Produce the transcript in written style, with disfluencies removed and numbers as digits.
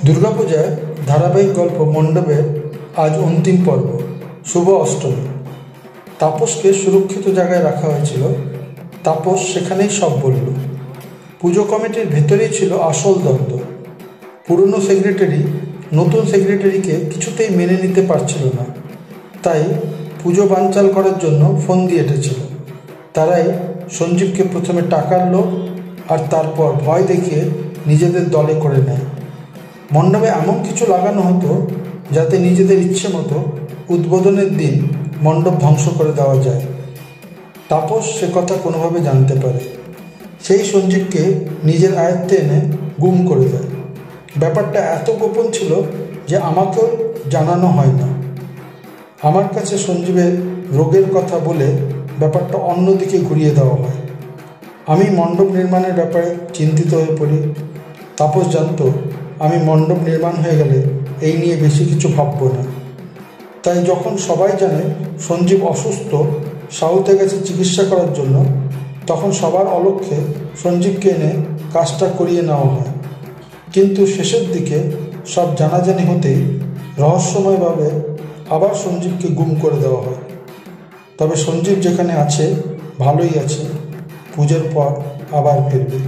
দুর্গাপূজায় ধারাবাহিক গল্প মণ্ডপে আজ অন্তিম পর্ব শুভ অষ্টমী। তাপসকে সুরক্ষিত জায়গায় রাখা হয়েছিল। তাপস সেখানেই সব বলল। পুজো কমিটির ভেতরেই ছিল আসল দ্বন্দ্ব। পুরনো সেক্রেটারি নতুন সেক্রেটারিকে কিছুতেই মেনে নিতে পারছিল না, তাই পুজো বানচাল করার জন্য ফোন দিয়ে এঁটেছিল। তারাই সঞ্জীবকে প্রথমে টাকার লোভ আর তারপর ভয় দেখিয়ে নিজেদের দলে করে নেয়। মণ্ডপে এমন কিছু লাগানো হতো যাতে নিজেদের ইচ্ছে মতো উদ্বোধনের দিন মণ্ডপ ধ্বংস করে দেওয়া যায়। তাপস সে কথা কোনোভাবে জানতে পারে। সেই সঞ্জীবকে নিজের আয়ত্তে এনে গুম করে দেয়। ব্যাপারটা এত গোপন ছিল যে আমাকেও জানানো হয় না। আমার কাছে সঞ্জীবের রোগের কথা বলে ব্যাপারটা অন্যদিকে ঘুরিয়ে দেওয়া হয়। আমি মণ্ডপ নির্মাণের ব্যাপারে চিন্তিত হয়ে পড়ি। তাপস জানতো আমি মণ্ডপ নির্মাণ হয়ে গেলে এই নিয়ে বেশি কিছু ভাবব না। তাই যখন সবাই জানে সঞ্জীব অসুস্থ, সাউথে গেছে চিকিৎসা করার জন্য, তখন সবার অলক্ষ্যে সঞ্জীবকে এনে কাজটা করিয়ে নেওয়া হয়। কিন্তু শেষের দিকে সব জানাজানি হতেই রহস্যময়ভাবে আবার সঞ্জীবকে গুম করে দেওয়া হয়। তবে সঞ্জীব যেখানে আছে ভালোই আছে, পুজোর পর আবার ফিরবে।